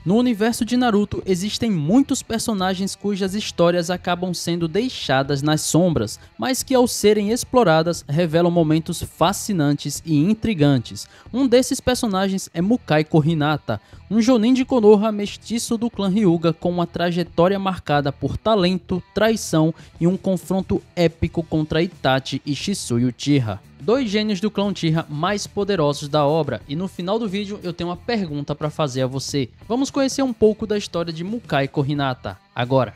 No universo de Naruto existem muitos personagens cujas histórias acabam sendo deixadas nas sombras, mas que ao serem exploradas revelam momentos fascinantes e intrigantes. Um desses personagens é Mukaiko Hinata, um Jonin de Konoha mestiço do clã Hyuga com uma trajetória marcada por talento, traição e um confronto épico contra Itachi e Shisui Uchiha, dois gênios do clã Uchiha mais poderosos da obra. E no final do vídeo eu tenho uma pergunta para fazer a você. Vamos conhecer um pouco da história de Mukaiko Hinata agora.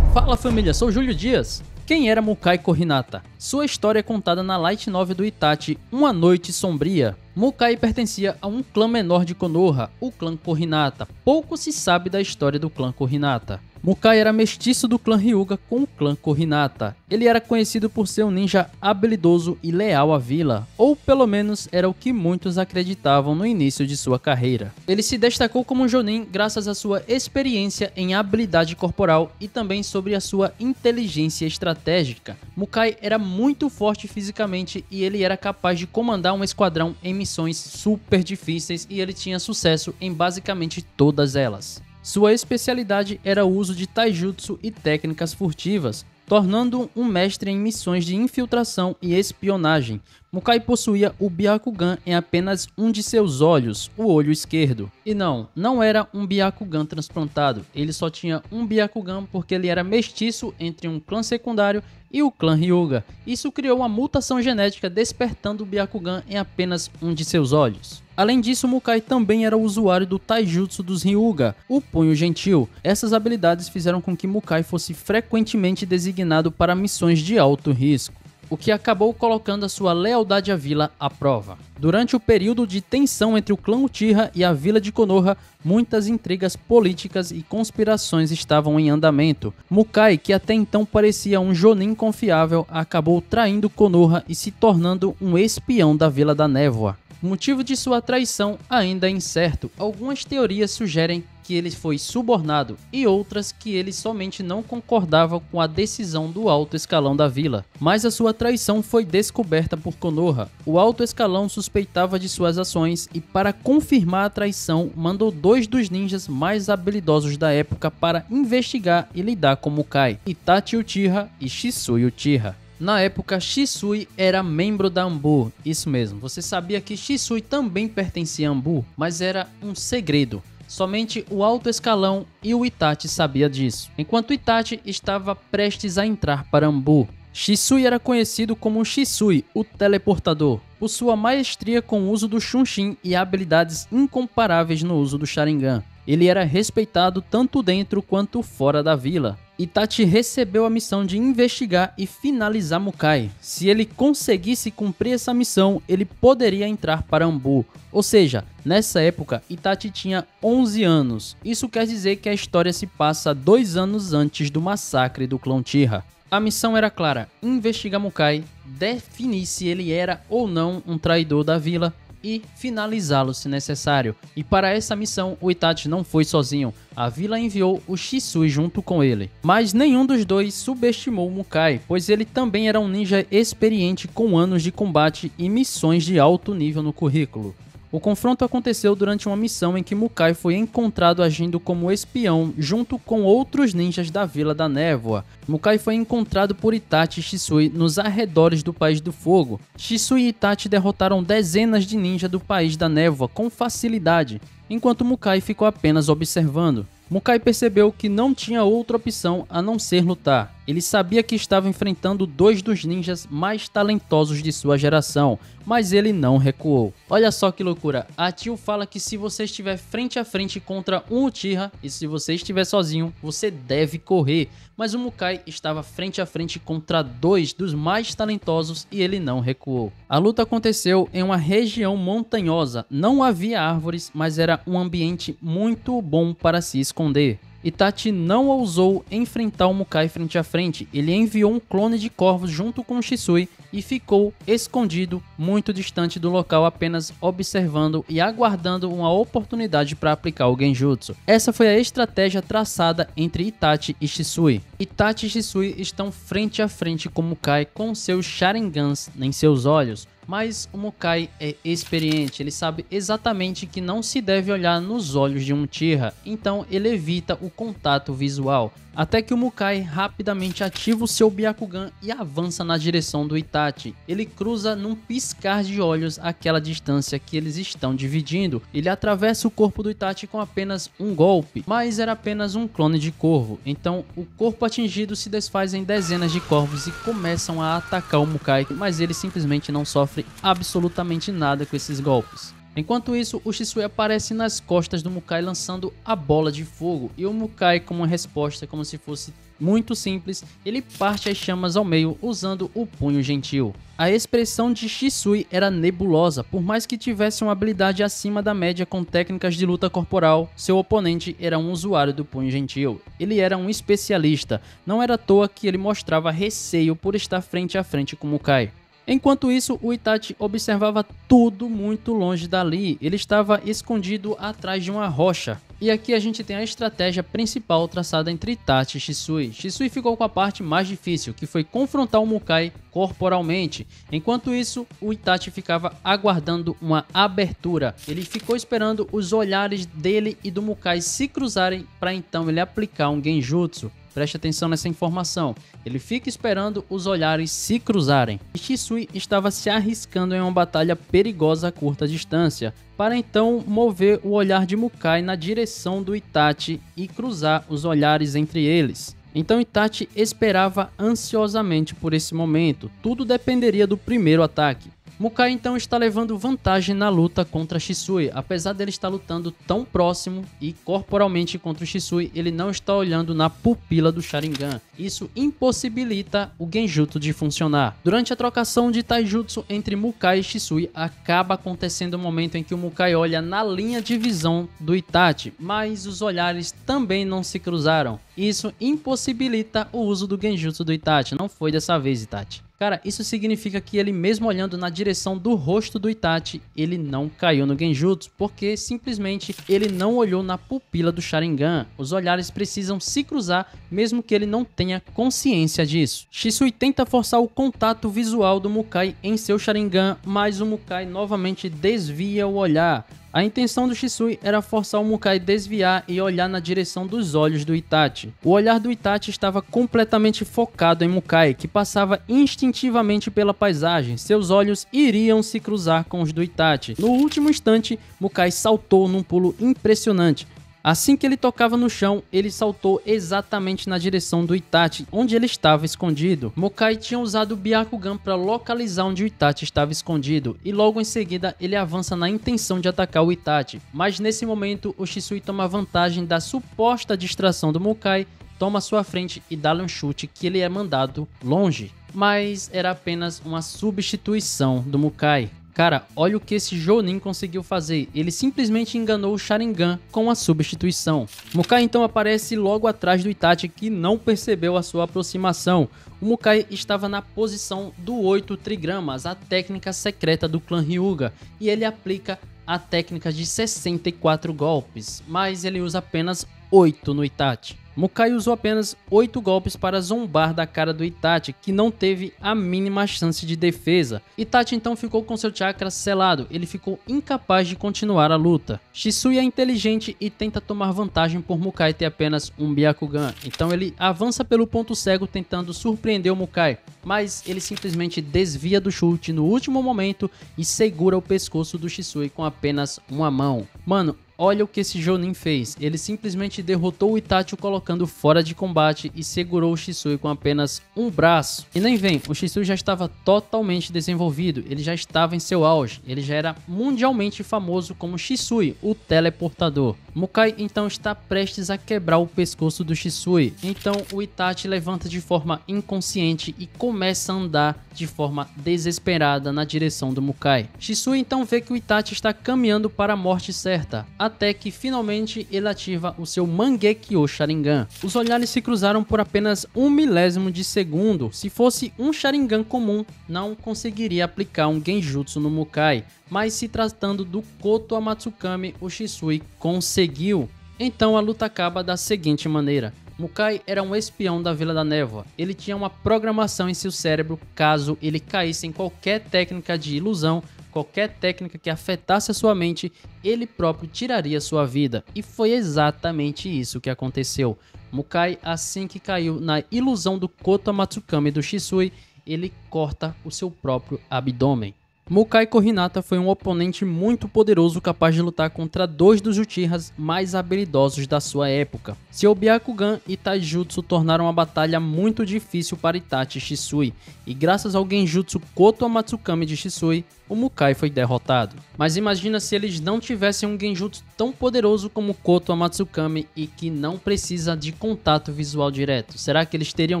Fala família, sou Júlio Dias. Quem era Mukaiko Hinata? Sua história é contada na light novel do Itachi, Uma Noite Sombria. Mukai pertencia a um clã menor de Konoha, o clã Kohinata. Pouco se sabe da história do clã Kohinata. Mukai era mestiço do clã Hyuga com o clã Kohinata. Ele era conhecido por ser um ninja habilidoso e leal à vila, ou pelo menos era o que muitos acreditavam no início de sua carreira. Ele se destacou como Jonin graças à sua experiência em habilidade corporal e também sobre a sua inteligência estratégica. Mukai era muito forte fisicamente e ele era capaz de comandar um esquadrão em missões super difíceis e ele tinha sucesso em basicamente todas elas. Sua especialidade era o uso de taijutsu e técnicas furtivas, tornando-o um mestre em missões de infiltração e espionagem. Mukai possuía o Byakugan em apenas um de seus olhos, o olho esquerdo. E não era um Byakugan transplantado, ele só tinha um Byakugan porque ele era mestiço entre um clã secundário e o clã Hyuga. Isso criou uma mutação genética despertando o Byakugan em apenas um de seus olhos. Além disso, Mukai também era usuário do taijutsu dos Hyuga, o Punho Gentil. Essas habilidades fizeram com que Mukai fosse frequentemente designado para missões de alto risco, o que acabou colocando a sua lealdade à vila à prova. Durante o período de tensão entre o clã Uchiha e a vila de Konoha, muitas intrigas políticas e conspirações estavam em andamento. Mukai, que até então parecia um Jonin confiável, acabou traindo Konoha e se tornando um espião da Vila da Névoa. O motivo de sua traição ainda é incerto. Algumas teorias sugerem que ele foi subornado e outras que ele somente não concordava com a decisão do alto escalão da vila. Mas a sua traição foi descoberta por Konoha. O alto escalão suspeitava de suas ações e, para confirmar a traição, mandou dois dos ninjas mais habilidosos da época para investigar e lidar com Mukai, Itachi Uchiha e Shisui Uchiha. Na época, Shisui era membro da Anbu. Isso mesmo, você sabia que Shisui também pertencia a Anbu, mas era um segredo. Somente o alto escalão e o Itachi sabia disso, enquanto Itachi estava prestes a entrar para Anbu. Shisui era conhecido como Shisui, o teleportador, por sua maestria com o uso do Shunshin e habilidades incomparáveis no uso do Sharingan. Ele era respeitado tanto dentro quanto fora da vila. Itachi recebeu a missão de investigar e finalizar Mukai. Se ele conseguisse cumprir essa missão, ele poderia entrar para Anbu. Ou seja, nessa época, Itachi tinha 11 anos. Isso quer dizer que a história se passa 2 anos antes do massacre do clã Uchiha. A missão era clara: investigar Mukai, definir se ele era ou não um traidor da vila e finalizá-lo se necessário. E para essa missão, o Itachi não foi sozinho. A vila enviou o Shisui junto com ele. Mas nenhum dos dois subestimou Mukai, pois ele também era um ninja experiente com anos de combate e missões de alto nível no currículo. O confronto aconteceu durante uma missão em que Mukai foi encontrado agindo como espião junto com outros ninjas da Vila da Névoa. Mukai foi encontrado por Itachi e Shisui nos arredores do País do Fogo. Shisui e Itachi derrotaram dezenas de ninjas do País da Névoa com facilidade, enquanto Mukai ficou apenas observando. Mukai percebeu que não tinha outra opção a não ser lutar. Ele sabia que estava enfrentando dois dos ninjas mais talentosos de sua geração, mas ele não recuou. Olha só que loucura, a Tio fala que se você estiver frente a frente contra um Uchiha e se você estiver sozinho, você deve correr. Mas o Mukai estava frente a frente contra dois dos mais talentosos e ele não recuou. A luta aconteceu em uma região montanhosa, não havia árvores, mas era um ambiente muito bom para se esconder. Itachi não ousou enfrentar o Mukai frente a frente, ele enviou um clone de corvos junto com o Shisui e ficou escondido muito distante do local, apenas observando e aguardando uma oportunidade para aplicar o Genjutsu. Essa foi a estratégia traçada entre Itachi e Shisui. Itachi e Shisui estão frente a frente com Mukai com seus Sharingans em seus olhos. Mas o Mukai é experiente, ele sabe exatamente que não se deve olhar nos olhos de um Uchiha, então ele evita o contato visual. Até que o Mukai rapidamente ativa o seu Byakugan e avança na direção do Itachi. Ele cruza num piscar de olhos aquela distância que eles estão dividindo. Ele atravessa o corpo do Itachi com apenas um golpe, mas era apenas um clone de corvo. Então o corpo atingido se desfaz em dezenas de corvos e começam a atacar o Mukai, mas ele simplesmente não sofre absolutamente nada com esses golpes. Enquanto isso, o Shisui aparece nas costas do Mukai lançando a bola de fogo, e o Mukai, como uma resposta, como se fosse muito simples, ele parte as chamas ao meio usando o punho gentil. A expressão de Shisui era nebulosa, por mais que tivesse uma habilidade acima da média com técnicas de luta corporal, seu oponente era um usuário do punho gentil. Ele era um especialista, não era à toa que ele mostrava receio por estar frente a frente com o Mukai. Enquanto isso, o Itachi observava tudo muito longe dali, ele estava escondido atrás de uma rocha. E aqui a gente tem a estratégia principal traçada entre Itachi e Shisui. Shisui ficou com a parte mais difícil, que foi confrontar o Mukai corporalmente. Enquanto isso, o Itachi ficava aguardando uma abertura. Ele ficou esperando os olhares dele e do Mukai se cruzarem para então ele aplicar um genjutsu. Preste atenção nessa informação. Ele fica esperando os olhares se cruzarem. E Shisui estava se arriscando em uma batalha perigosa a curta distância, para então mover o olhar de Mukai na direção do Itachi e cruzar os olhares entre eles. Então Itachi esperava ansiosamente por esse momento. Tudo dependeria do primeiro ataque. Mukai então está levando vantagem na luta contra Shisui, apesar dele estar lutando tão próximo e corporalmente contra o Shisui, ele não está olhando na pupila do Sharingan. Isso impossibilita o genjutsu de funcionar. Durante a trocação de taijutsu entre Mukai e Shisui, acaba acontecendo o momento em que o Mukai olha na linha de visão do Itachi, mas os olhares também não se cruzaram. Isso impossibilita o uso do genjutsu do Itachi, não foi dessa vez, Itachi. Cara, isso significa que ele mesmo olhando na direção do rosto do Itachi, ele não caiu no genjutsu, porque simplesmente ele não olhou na pupila do Sharingan. Os olhares precisam se cruzar, mesmo que ele não tenha consciência disso. Shisui tenta forçar o contato visual do Mukai em seu Sharingan, mas o Mukai novamente desvia o olhar. A intenção do Shisui era forçar o Mukai a desviar e olhar na direção dos olhos do Itachi. O olhar do Itachi estava completamente focado em Mukai, que passava instintivamente pela paisagem. Seus olhos iriam se cruzar com os do Itachi. No último instante, Mukai saltou num pulo impressionante. Assim que ele tocava no chão, ele saltou exatamente na direção do Itachi, onde ele estava escondido. Mukai tinha usado o Byakugan para localizar onde o Itachi estava escondido, e logo em seguida ele avança na intenção de atacar o Itachi. Mas nesse momento, o Shisui toma vantagem da suposta distração do Mukai, toma sua frente e dá-lhe um chute que ele é mandado longe. Mas era apenas uma substituição do Mukai. Cara, olha o que esse Jounin conseguiu fazer. Ele simplesmente enganou o Sharingan com a substituição. Mukai então aparece logo atrás do Itachi, que não percebeu a sua aproximação. O Mukai estava na posição do 8 trigramas, a técnica secreta do clã Hyuga, e ele aplica a técnica de 64 golpes, mas ele usa apenas 8 no Itachi. Mukai usou apenas 8 golpes para zombar da cara do Itachi, que não teve a mínima chance de defesa. Itachi então ficou com seu chakra selado, ele ficou incapaz de continuar a luta. Shisui é inteligente e tenta tomar vantagem por Mukai ter apenas um Byakugan, então ele avança pelo ponto cego tentando surpreender o Mukai, mas ele simplesmente desvia do chute no último momento e segura o pescoço do Shisui com apenas uma mão. Mano, olha o que esse Jounin fez, ele simplesmente derrotou o Itachi colocando fora de combate e segurou o Shisui com apenas um braço. E nem vem, o Shisui já estava totalmente desenvolvido, ele já estava em seu auge, ele já era mundialmente famoso como Shisui, o teleportador. Mukai então está prestes a quebrar o pescoço do Shisui, então o Itachi levanta de forma inconsciente e começa a andar de forma desesperada na direção do Mukai. Shisui então vê que o Itachi está caminhando para a morte certa, até que finalmente ele ativa o seu Mangekyo Sharingan. Os olhares se cruzaram por apenas 1 milésimo de segundo. Se fosse um Sharingan comum, não conseguiria aplicar um genjutsu no Mukai, mas se tratando do Koto Amatsukami, o Shisui conseguiu. Então a luta acaba da seguinte maneira. Mukai era um espião da Vila da Névoa. Ele tinha uma programação em seu cérebro caso ele caísse em qualquer técnica de ilusão, qualquer técnica que afetasse a sua mente, ele próprio tiraria sua vida. E foi exatamente isso que aconteceu. Mukai, assim que caiu na ilusão do Koto Amatsukami do Shisui, ele corta o seu próprio abdômen. Mukai Kohinata foi um oponente muito poderoso capaz de lutar contra dois dos Uchihas mais habilidosos da sua época. Seu Byakugan e Taijutsu tornaram a batalha muito difícil para Itachi e Shisui, e graças ao Genjutsu Koto Amatsukami de Shisui, o Mukai foi derrotado. Mas imagina se eles não tivessem um Genjutsu tão poderoso como Koto Amatsukami e que não precisa de contato visual direto. Será que eles teriam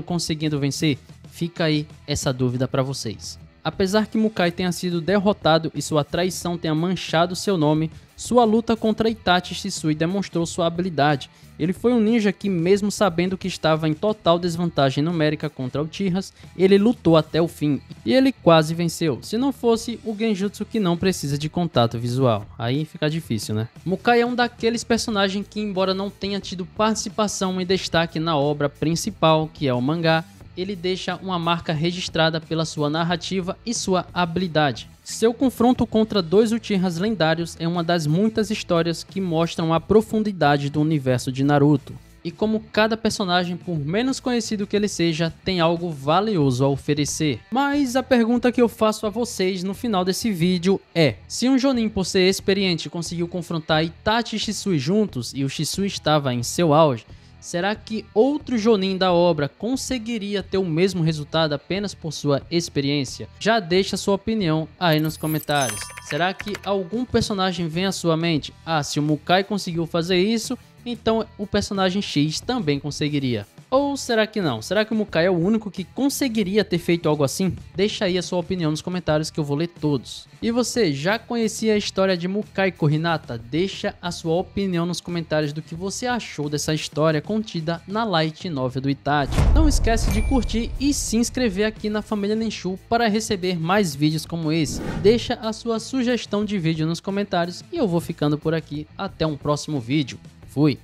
conseguido vencer? Fica aí essa dúvida para vocês. Apesar que Mukai tenha sido derrotado e sua traição tenha manchado seu nome, sua luta contra Itachi Shisui demonstrou sua habilidade. Ele foi um ninja que, mesmo sabendo que estava em total desvantagem numérica contra Uchihas, ele lutou até o fim e ele quase venceu, se não fosse o Genjutsu que não precisa de contato visual. Aí fica difícil, né? Mukai é um daqueles personagens que, embora não tenha tido participação e destaque na obra principal, que é o mangá, ele deixa uma marca registrada pela sua narrativa e sua habilidade. Seu confronto contra dois Uchihas lendários é uma das muitas histórias que mostram a profundidade do universo de Naruto. E como cada personagem, por menos conhecido que ele seja, tem algo valioso a oferecer. Mas a pergunta que eu faço a vocês no final desse vídeo é: se um Jonin, por ser experiente, conseguiu confrontar Itachi e Shisui juntos e o Shisui estava em seu auge, será que outro Jonin da obra conseguiria ter o mesmo resultado apenas por sua experiência? Já deixa sua opinião aí nos comentários. Será que algum personagem vem à sua mente? Ah, se o Mukai conseguiu fazer isso, então o personagem X também conseguiria. Ou será que não? Será que o Mukai é o único que conseguiria ter feito algo assim? Deixa aí a sua opinião nos comentários que eu vou ler todos. E você já conhecia a história de Mukai Kohinata? Deixa a sua opinião nos comentários do que você achou dessa história contida na Light Novel do Itachi. Não esquece de curtir e se inscrever aqui na família Nenshu para receber mais vídeos como esse. Deixa a sua sugestão de vídeo nos comentários e eu vou ficando por aqui. Até um próximo vídeo. Fui!